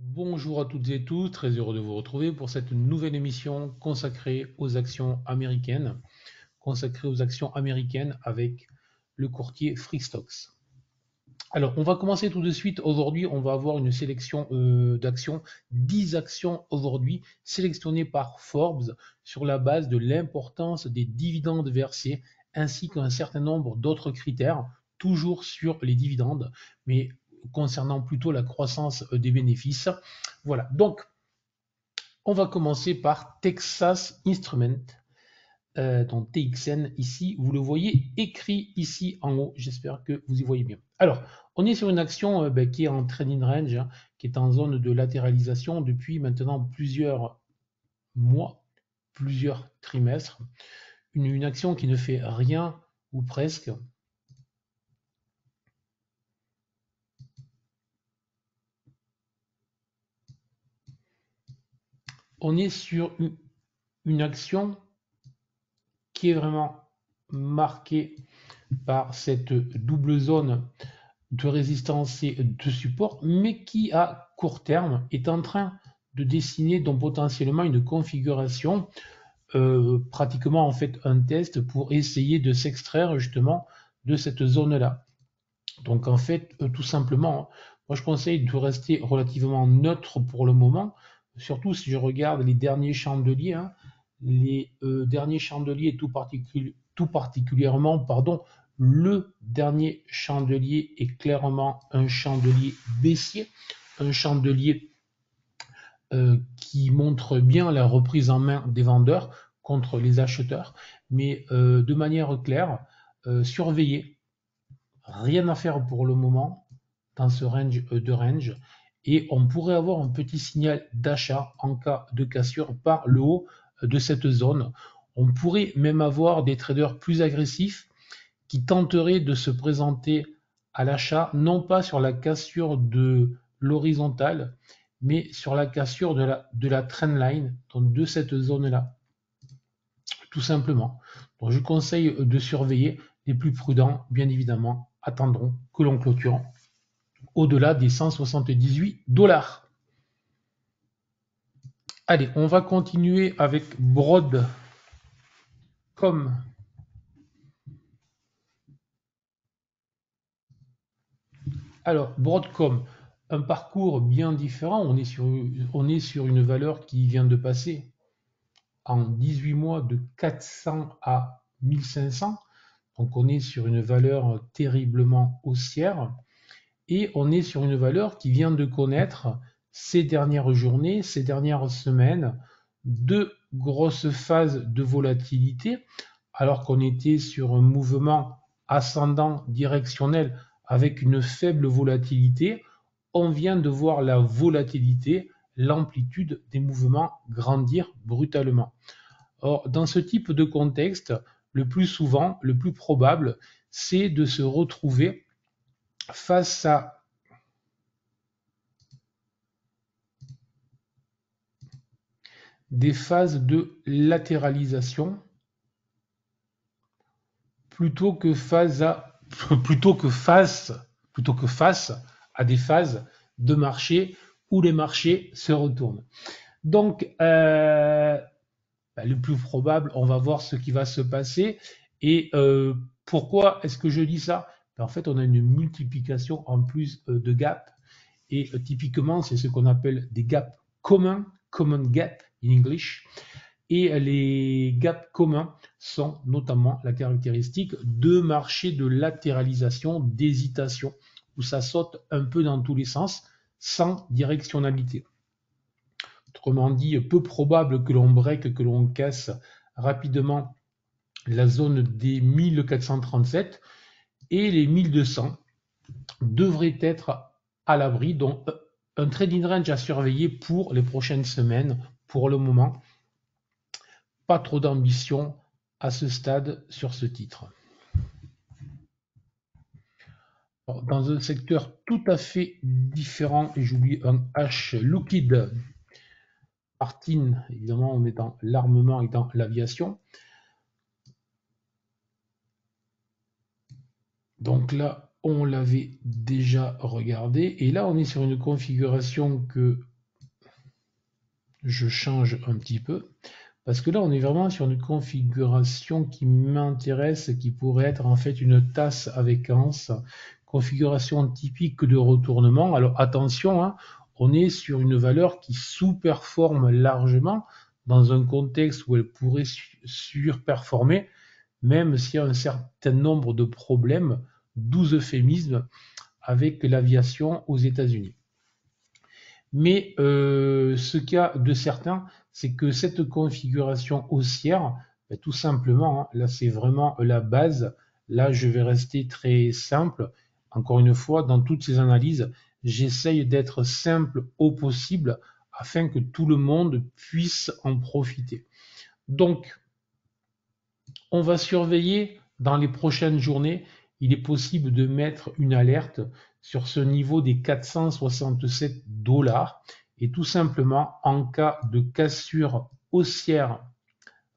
Bonjour à toutes et tous, très heureux de vous retrouver pour cette nouvelle émission consacrée aux actions américaines avec le courtier Freestocks. Alors, on va commencer tout de suite. Aujourd'hui, on va avoir une sélection d'actions, 10 actions aujourd'hui sélectionnées par Forbes sur la base de l'importance des dividendes versés ainsi qu'un certain nombre d'autres critères, toujours sur les dividendes, mais concernant plutôt la croissance des bénéfices. Voilà, donc on va commencer par Texas Instruments, donc TXN ici, vous le voyez écrit ici en haut, j'espère que vous y voyez bien. Alors, on est sur une action qui est en trading range, hein, qui est en zone de latéralisation depuis maintenant plusieurs mois, plusieurs trimestres. Une action qui ne fait rien ou presque. On est sur une action qui est vraiment marquée par cette double zone de résistance et de support, mais qui à court terme est en train de dessiner donc potentiellement une configuration, pratiquement en fait un test pour essayer de s'extraire justement de cette zone-là. Donc en fait, tout simplement, moi je conseille de rester relativement neutre pour le moment, surtout si je regarde les derniers chandeliers, hein, les derniers chandeliers tout particulièrement, pardon, le dernier chandelier est clairement un chandelier baissier, un chandelier qui montre bien la reprise en main des vendeurs contre les acheteurs, mais de manière claire, surveillez, rien à faire pour le moment dans ce range de range, et on pourrait avoir un petit signal d'achat en cas de cassure par le haut de cette zone. On pourrait même avoir des traders plus agressifs qui tenteraient de se présenter à l'achat, non pas sur la cassure de l'horizontale, mais sur la cassure de la trendline, donc de cette zone-là, tout simplement. Donc je conseille de surveiller. Les plus prudents, bien évidemment, attendront que l'on clôture au-delà des 178 $. Allez, on va continuer avec Broadcom. Alors, Broadcom, un parcours bien différent. On est sur une valeur qui vient de passer en 18 mois de 400 à 1500. Donc, on est sur une valeur terriblement haussière. Et on est sur une valeur qui vient de connaître ces dernières journées, ces dernières semaines, deux grosses phases de volatilité, alors qu'on était sur un mouvement ascendant directionnel avec une faible volatilité. On vient de voir la volatilité, l'amplitude des mouvements grandir brutalement. Or, dans ce type de contexte, le plus souvent, le plus probable, c'est de se retrouver face à des phases de latéralisation plutôt que face à, plutôt que face, plutôt que face à des phases de marché où les marchés se retournent. Donc, le plus probable, on va voir ce qui va se passer. Et pourquoi est-ce que je dis ça? En fait, on a une multiplication en plus de gaps. Et typiquement, c'est ce qu'on appelle des gaps communs, common gap in English. Et les gaps communs sont notamment la caractéristique de marchés de latéralisation, d'hésitation, où ça saute un peu dans tous les sens, sans directionnalité. Autrement dit, peu probable que l'on break, que l'on casse rapidement la zone des 1437 et les 1200 devraient être à l'abri. Donc, un trading range à surveiller pour les prochaines semaines. Pour le moment, pas trop d'ambition à ce stade sur ce titre. Alors, dans un secteur tout à fait différent, et j'oublie un H, Lockheed Martin, évidemment on est dans l'armement et dans l'aviation. Donc là, on l'avait déjà regardé, et là on est sur une configuration que je change un petit peu. Parce que là, on est vraiment sur une configuration qui m'intéresse, qui pourrait être en fait une tasse avec anse, configuration typique de retournement. Alors attention, hein, on est sur une valeur qui sous-performe largement dans un contexte où elle pourrait surperformer, même s'il y a un certain nombre de problèmes, 12 euphémismes, avec l'aviation aux États-Unis. Mais ce qu'il y a de certain, c'est que cette configuration haussière, ben, tout simplement, hein, là c'est vraiment la base. Là, je vais rester très simple. Encore une fois, dans toutes ces analyses, j'essaye d'être simple au possible afin que tout le monde puisse en profiter. Donc, on va surveiller dans les prochaines journées. Il est possible de mettre une alerte sur ce niveau des 467 $. Et tout simplement, en cas de cassure haussière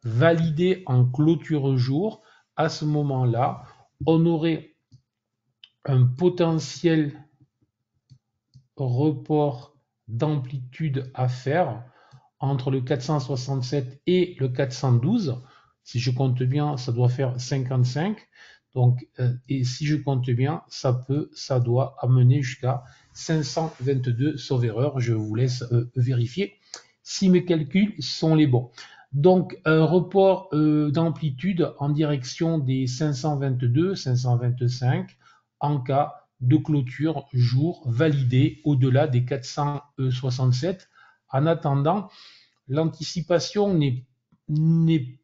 validée en clôture jour, à ce moment-là, on aurait un potentiel report d'amplitude à faire entre le 467 et le 412. Si je compte bien, ça doit faire 55. Donc, et si je compte bien, ça doit amener jusqu'à 522 sauf erreur. Je vous laisse vérifier si mes calculs sont les bons. Donc, un report d'amplitude en direction des 522, 525 en cas de clôture jour validé au-delà des 467. En attendant, l'anticipation n'est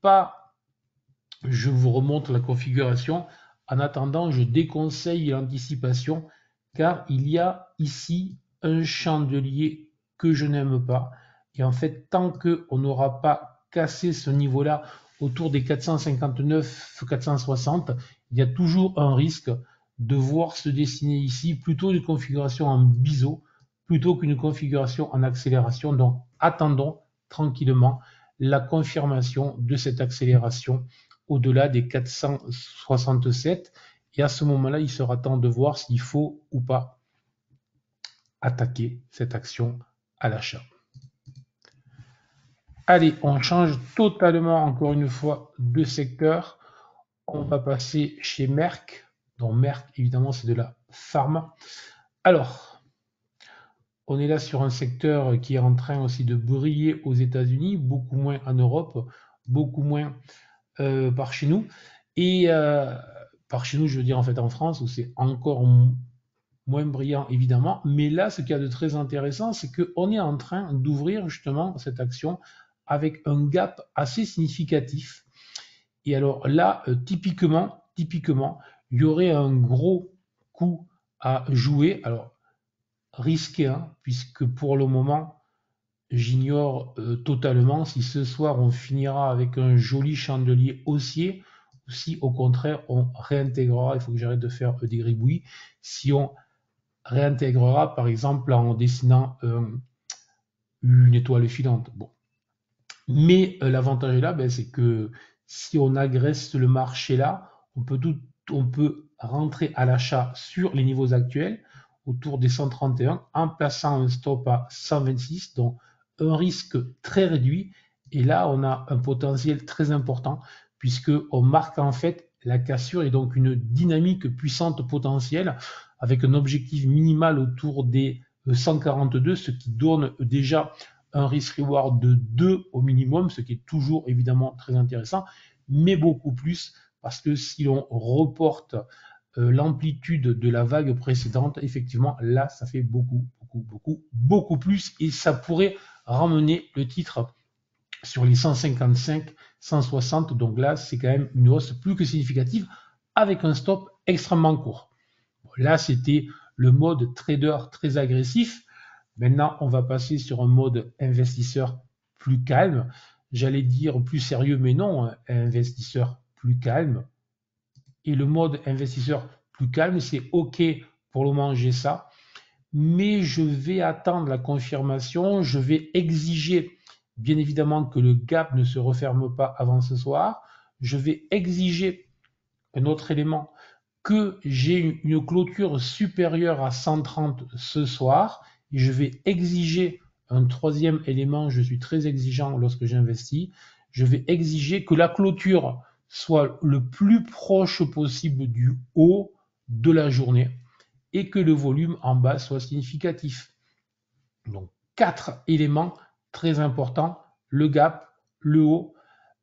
pas, je vous remonte la configuration, en attendant, je déconseille l'anticipation car il y a ici un chandelier que je n'aime pas. Et en fait, tant qu'on n'aura pas cassé ce niveau-là autour des 459-460, il y a toujours un risque de voir se dessiner ici plutôt une configuration en biseau plutôt qu'une configuration en accélération. Donc, attendons tranquillement la confirmation de cette accélération au-delà des 467. Et à ce moment-là, il sera temps de voir s'il faut ou pas attaquer cette action à l'achat. Allez, on change totalement, encore une fois, de secteur. On va passer chez Merck. Donc Merck, évidemment, c'est de la pharma. Alors, on est là sur un secteur qui est en train aussi de briller aux États-Unis, beaucoup moins en Europe, beaucoup moins par chez nous. Et par chez nous, je veux dire en fait en France, où c'est encore moins brillant évidemment. Mais là, ce qu'il y a de très intéressant, c'est qu'on est en train d'ouvrir justement cette action avec un gap assez significatif. Et alors là, typiquement, il y aurait un gros coup à jouer. Alors, risqué, hein, puisque pour le moment, j'ignore totalement si ce soir on finira avec un joli chandelier haussier ou si au contraire on réintégrera, il faut que j'arrête de faire des gribouillis, si on réintégrera par exemple en dessinant une étoile filante. Bon. Mais l'avantage est là, ben, c'est que si on agresse le marché là, on peut rentrer à l'achat sur les niveaux actuels autour des 131 en plaçant un stop à 126, donc un risque très réduit. Et là, on a un potentiel très important puisqu'on marque en fait la cassure et donc une dynamique puissante potentielle avec un objectif minimal autour des 142, ce qui donne déjà un risk-reward de 2 au minimum, ce qui est toujours évidemment très intéressant, mais beaucoup plus parce que si l'on reporte l'amplitude de la vague précédente, effectivement, là, ça fait beaucoup plus et ça pourrait ramener le titre sur les 155, 160. Donc là, c'est quand même une hausse plus que significative avec un stop extrêmement court. Bon, là, c'était le mode trader très agressif. Maintenant, on va passer sur un mode investisseur plus calme. J'allais dire plus sérieux, mais non, investisseur plus calme. Et le mode investisseur plus calme, c'est OK, pour le moment j'ai ça, mais je vais attendre la confirmation, je vais exiger bien évidemment que le gap ne se referme pas avant ce soir, je vais exiger un autre élément, que j'ai une clôture supérieure à 130 ce soir, et je vais exiger Un troisième élément, je suis très exigeant lorsque j'investis. Je vais exiger que la clôture soit le plus proche possible du haut de la journée et que le volume en bas soit significatif. Donc, 4 éléments très importants, le gap, le haut,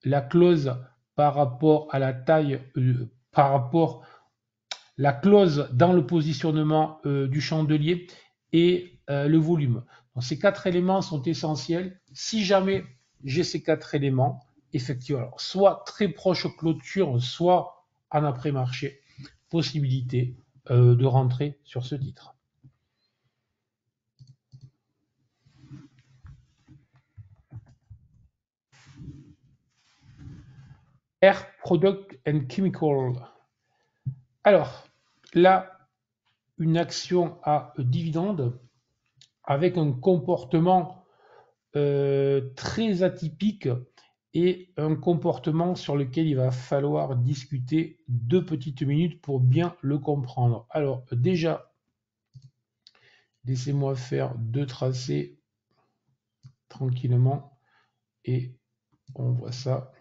la close par rapport à la taille, par rapport la close dans le positionnement du chandelier et le volume. Donc, ces 4 éléments sont essentiels. Si jamais j'ai ces 4 éléments, effectivement, alors, soit très proche clôture, soit en après-marché, possibilité de rentrer sur ce titre. Air Product and Chemical. Alors, là, une action à dividende avec un comportement très atypique et un comportement sur lequel il va falloir discuter 2 petites minutes pour bien le comprendre. Alors déjà, laissez-moi faire 2 tracés tranquillement et on voit ça.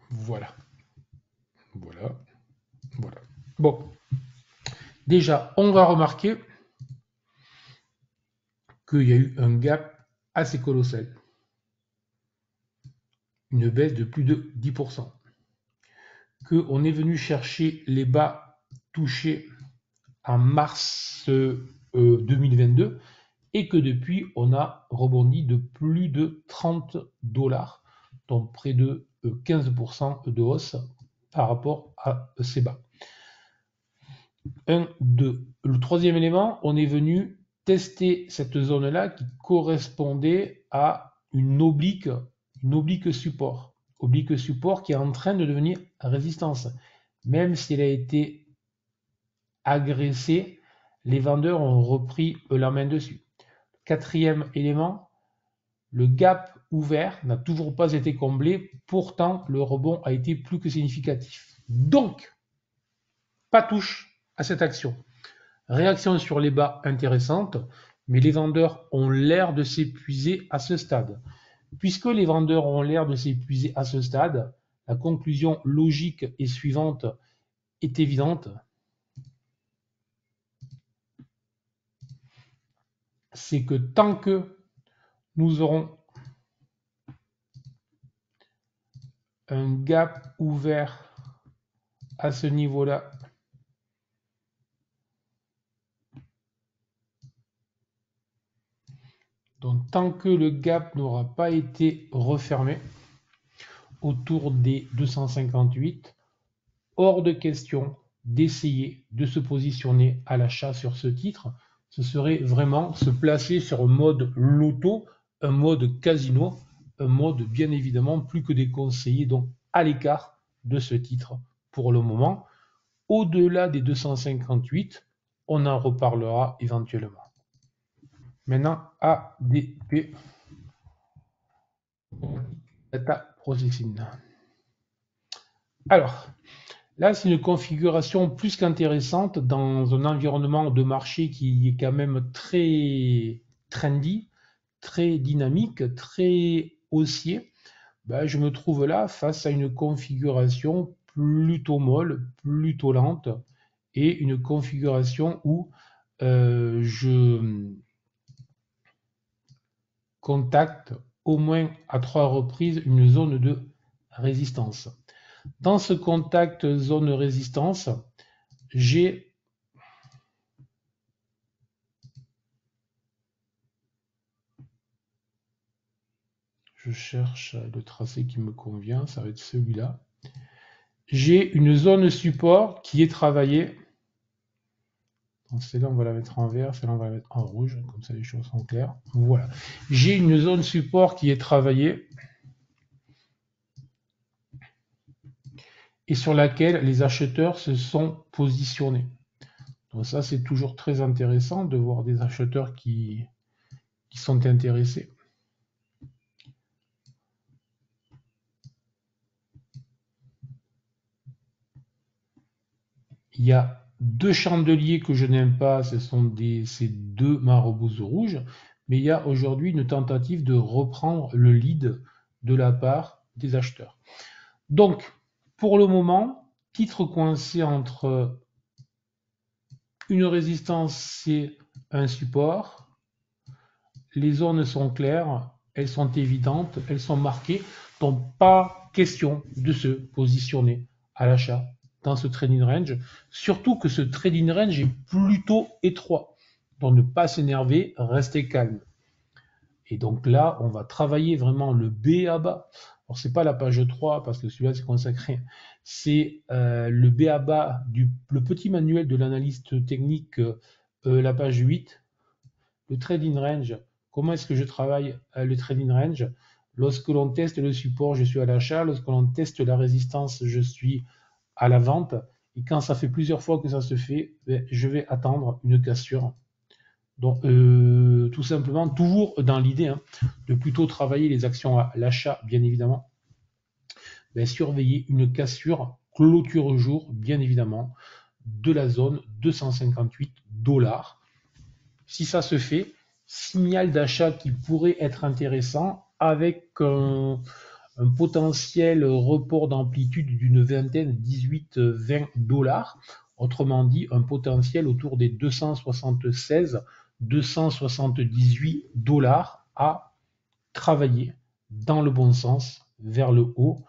Voilà. Voilà. Voilà. Bon. Déjà, on va remarquer qu'il y a eu un gap assez colossal. Une baisse de plus de 10%. Qu'on est venu chercher les bas touchés en mars 2022 et que depuis, on a rebondi de plus de 30 $, donc près de 15% de hausse par rapport à ces bas. 1, 2. Le troisième élément, on est venu tester cette zone-là qui correspondait à une oblique support. Oblique support qui est en train de devenir résistance. Même si elle a été agressée, les vendeurs ont repris la main dessus. Quatrième élément, le gap ouvert n'a toujours pas été comblé, pourtant le rebond a été plus que significatif. Donc, pas touche à cette action. Réaction sur les bas intéressante, mais les vendeurs ont l'air de s'épuiser à ce stade. Puisque les vendeurs ont l'air de s'épuiser à ce stade, la conclusion logique et suivante est évidente. C'est que tant que nous aurons un gap ouvert à ce niveau-là, donc tant que le gap n'aura pas été refermé autour des 258, hors de question d'essayer de se positionner à l'achat sur ce titre. Ce serait vraiment se placer sur un mode loto, un mode casino, un mode bien évidemment plus que déconseillé, donc à l'écart de ce titre pour le moment. Au-delà des 258, on en reparlera éventuellement. Maintenant, ADP, Data Processing. Alors, là, c'est une configuration plus qu'intéressante dans un environnement de marché qui est quand même très trendy, très dynamique, très haussier. Ben, je me trouve là face à une configuration plutôt molle, plutôt lente, et une configuration où je contacte au moins à 3 reprises une zone de résistance. Dans ce contact zone résistance, j'ai je cherche le tracé qui me convient, ça va être celui-là. J'ai une zone support qui est travaillée. Celle-là, on va la mettre en vert, celle-là, on va la mettre en rouge, comme ça les choses sont claires. Voilà. J'ai une zone support qui est travaillée et sur laquelle les acheteurs se sont positionnés. Donc ça, c'est toujours très intéressant de voir des acheteurs qui sont intéressés. Il y a deux chandeliers que je n'aime pas, ce sont ces deux marabouts rouges, mais il y a aujourd'hui une tentative de reprendre le lead de la part des acheteurs. Donc, pour le moment, titre coincé entre une résistance et un support. Les zones sont claires, elles sont évidentes, elles sont marquées, donc pas question de se positionner à l'achat dans ce trading range, surtout que ce trading range est plutôt étroit. Donc ne pas s'énerver, rester calme. Et donc là, on va travailler vraiment le B à bas. Alors c'est pas la page 3 parce que celui-là c'est consacré. C'est le B à bas le petit manuel de l'analyste technique, la page 8. Le trading range, comment est-ce que je travaille le trading range? Lorsque l'on teste le support, je suis à l'achat. Lorsque l'on teste la résistance, je suis à la vente. Et quand ça fait plusieurs fois que ça se fait, je vais attendre une cassure. Donc, tout simplement, toujours dans l'idée de plutôt travailler les actions à l'achat, bien évidemment. Surveiller une cassure clôture jour, bien évidemment, de la zone 258 $. Si ça se fait, signal d'achat qui pourrait être intéressant avec un potentiel report d'amplitude d'une vingtaine, 18-20 $. Autrement dit, un potentiel autour des 276-278 $ à travailler dans le bon sens, vers le haut.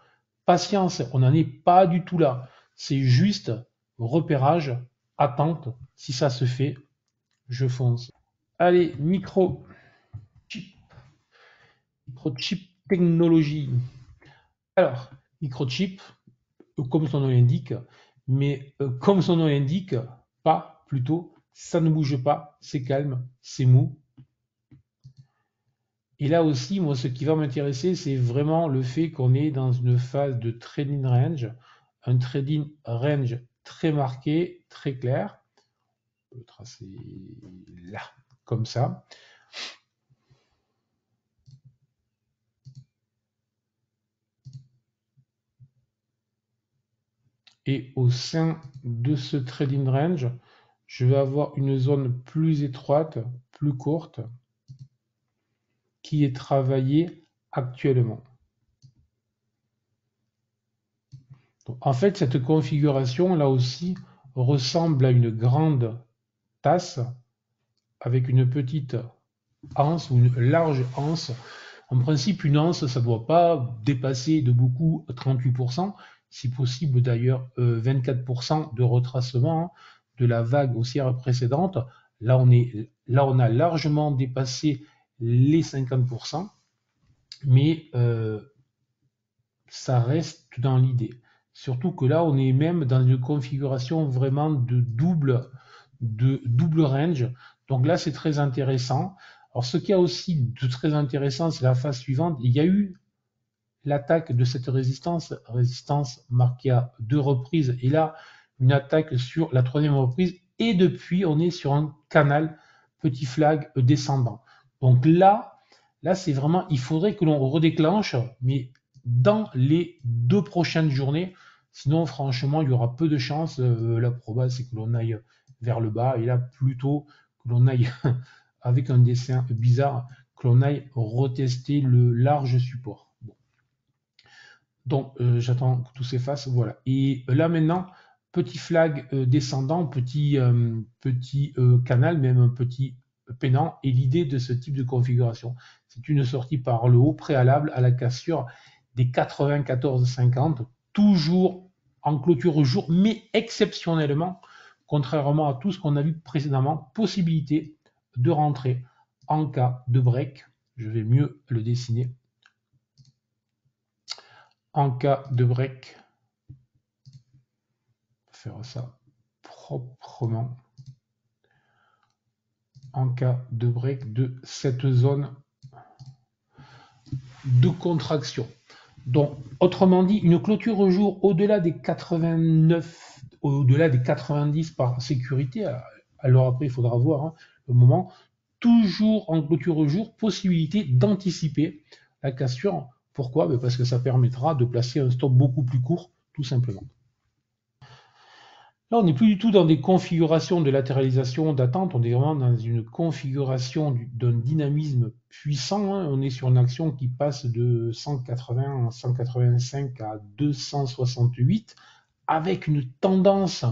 Patience, on n'en est pas du tout là. C'est juste repérage, attente. Si ça se fait, je fonce. Allez, microchip technologie. Alors, microchip, comme son nom l'indique, mais comme son nom l'indique, pas plutôt, ça ne bouge pas, c'est calme, c'est mou. Et là aussi, moi, ce qui va m'intéresser, c'est vraiment le fait qu'on est dans une phase de trading range, un trading range très marqué, très clair. On peut le tracer là, comme ça. Et au sein de ce trading range, je vais avoir une zone plus étroite, plus courte, qui est travaillée actuellement. Donc, en fait, cette configuration, là aussi, ressemble à une grande tasse avec une petite anse ou une large anse. En principe, une anse, ça ne doit pas dépasser de beaucoup 38%, si possible d'ailleurs 24% de retracement de la vague haussière précédente. Là, on a largement dépassé les 50%, mais ça reste dans l'idée. Surtout que là, on est même dans une configuration vraiment de double range. Donc là, c'est très intéressant. Alors, ce qu'il y a aussi de très intéressant, c'est la phase suivante. Il y a eu l'attaque de cette résistance marquée à 2 reprises, et là, une attaque sur la 3e reprise, et depuis, on est sur un canal petit flag descendant. Donc là, c'est vraiment, il faudrait que l'on redéclenche, mais dans les 2 prochaines journées, sinon, franchement, il y aura peu de chances. La probable, c'est que l'on aille vers le bas, et là, plutôt que l'on aille avec un dessin bizarre, que l'on aille retester le large support. Bon. Donc, j'attends que tout s'efface. Voilà. Et là, maintenant, petit flag descendant, petit canal, même un petit pennant. Et l'idée de ce type de configuration, c'est une sortie par le haut préalable à la cassure des 94,50, toujours en clôture jour, mais exceptionnellement, contrairement à tout ce qu'on a vu précédemment, possibilité de rentrer en cas de break. Je vais mieux le dessiner. En cas de break, faire ça proprement. En cas de break de cette zone de contraction. Donc, autrement dit, une clôture au jour au-delà des 89, au-delà des 90 par sécurité. Alors après, il faudra voir le moment. Toujours en clôture au jour, possibilité d'anticiper la cassure. Pourquoi? Parce que ça permettra de placer un stop beaucoup plus court, tout simplement. Là, on n'est plus du tout dans des configurations de latéralisation d'attente, on est vraiment dans une configuration d'un dynamisme puissant, hein. On est sur une action qui passe de 180, 185 à 268, avec une tendance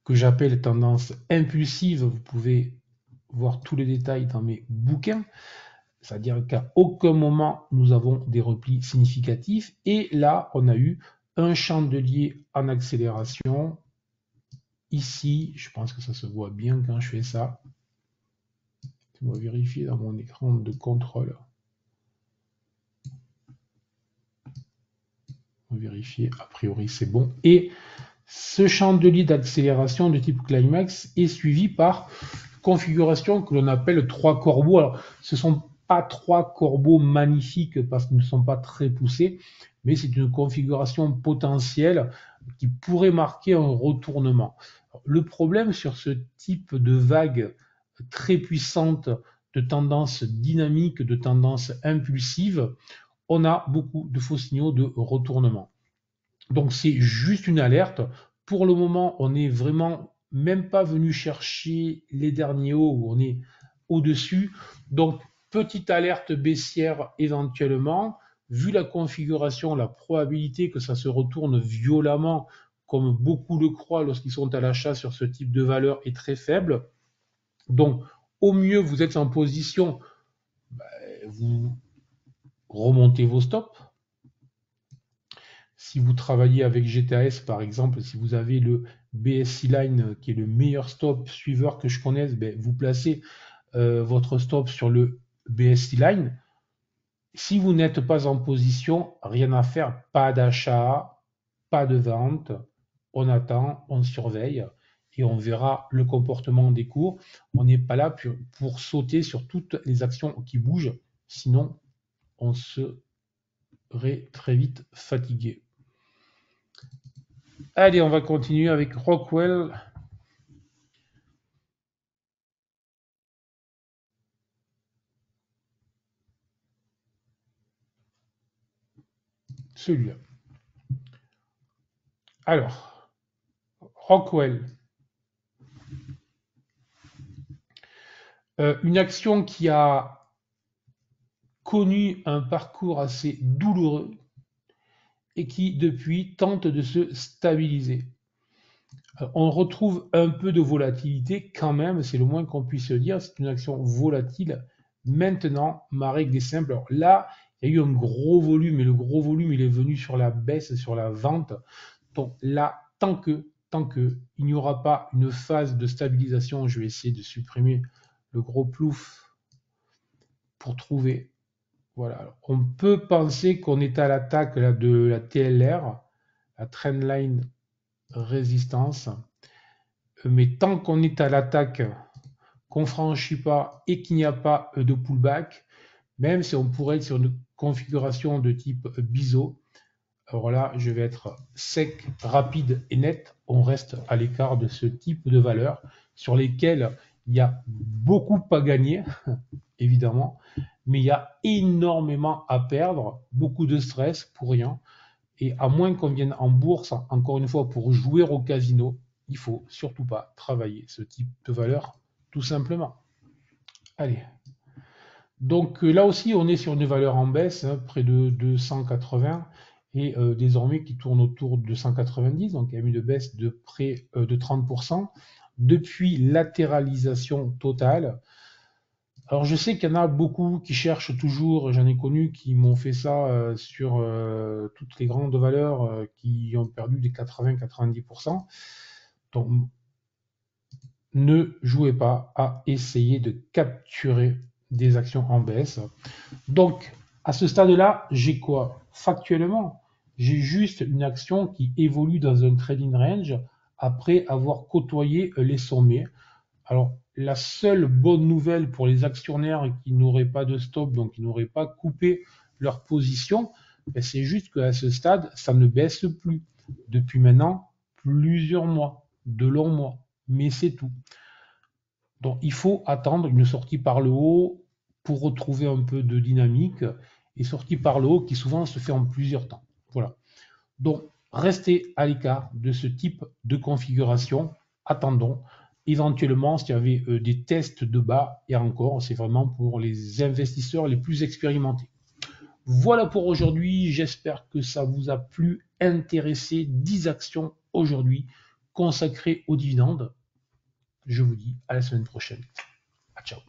que j'appelle tendance impulsive. Vous pouvez voir tous les détails dans mes bouquins. C'est-à-dire qu'à aucun moment nous avons des replis significatifs. Et là, on a eu un chandelier en accélération. Ici, je pense que ça se voit bien quand je fais ça. Je vais vérifier dans mon écran de contrôle. On va vérifier, a priori c'est bon. Et ce chandelier d'accélération de type climax est suivi par configuration que l'on appelle 3 corbeaux. Alors, ce ne sont pas 3 corbeaux magnifiques parce qu'ils ne sont pas très poussés, mais c'est une configuration potentielle qui pourrait marquer un retournement. Le problème sur ce type de vague très puissante de tendance dynamique, de tendance impulsive, on a beaucoup de faux signaux de retournement. Donc c'est juste une alerte. Pour le moment, on n'est vraiment même pas venu chercher les derniers hauts où on est au-dessus. Donc petite alerte baissière éventuellement. Vu la configuration, la probabilité que ça se retourne violemment, comme beaucoup le croient lorsqu'ils sont à l'achat sur ce type de valeur, est très faible. Donc au mieux, vous êtes en position, vous remontez vos stops. Si vous travaillez avec GTAS, par exemple, si vous avez le BSC Line, qui est le meilleur stop suiveur que je connaisse, vous placez votre stop sur le BSC Line. Si vous n'êtes pas en position, rien à faire, pas d'achat, pas de vente, on attend, on surveille et on verra le comportement des cours. On n'est pas là pour sauter sur toutes les actions qui bougent, sinon on serait très vite fatigué. Allez, on va continuer avec Rockwell. Celui-là. Alors, Rockwell. Une action qui a connu un parcours assez douloureux et qui, depuis, tente de se stabiliser. On retrouve un peu de volatilité quand même, c'est le moins qu'on puisse dire. C'est une action volatile. Maintenant, ma règle est simple. Alors là, il y a eu un gros volume, et le gros volume, il est venu sur la baisse, sur la vente. Donc là, tant que il n'y aura pas une phase de stabilisation, je vais essayer de supprimer le gros plouf pour trouver. Voilà. Alors, on peut penser qu'on est à l'attaque de la TLR, la Trendline Résistance, mais tant qu'on est à l'attaque, qu'on ne franchit pas et qu'il n'y a pas de pullback, même si on pourrait être sur une configuration de type biseau, alors là, je vais être sec, rapide et net. On reste à l'écart de ce type de valeurs sur lesquelles il y a beaucoup à gagner, évidemment, mais il y a énormément à perdre, beaucoup de stress pour rien. Et à moins qu'on vienne en bourse, encore une fois, pour jouer au casino, il ne faut surtout pas travailler ce type de valeur, tout simplement. Allez. Donc là aussi, on est sur une valeur en baisse, hein, près de 280, et désormais qui tourne autour de 190, donc il y a eu une baisse de près de 30%, depuis latéralisation totale. Alors je sais qu'il y en a beaucoup qui cherchent toujours, j'en ai connu qui m'ont fait ça sur toutes les grandes valeurs qui ont perdu des 80-90%. Donc ne jouez pas à essayer de capturer des actions en baisse. Donc à ce stade-là, j'ai quoi? Factuellement, j'ai juste une action qui évolue dans un trading range après avoir côtoyé les sommets. Alors, la seule bonne nouvelle pour les actionnaires qui n'auraient pas de stop, donc qui n'auraient pas coupé leur position, c'est juste qu'à ce stade, ça ne baisse plus. Depuis maintenant plusieurs mois, de longs mois, mais c'est tout. Donc, il faut attendre une sortie par le haut pour retrouver un peu de dynamique, et sortie par le haut qui souvent se fait en plusieurs temps. Voilà. Donc, restez à l'écart de ce type de configuration. Attendons. Éventuellement, s'il y avait des tests de bas, et encore, c'est vraiment pour les investisseurs les plus expérimentés. Voilà pour aujourd'hui. J'espère que ça vous a plu, intéressé. 10 actions aujourd'hui consacrées aux dividendes. Je vous dis à la semaine prochaine. Ciao.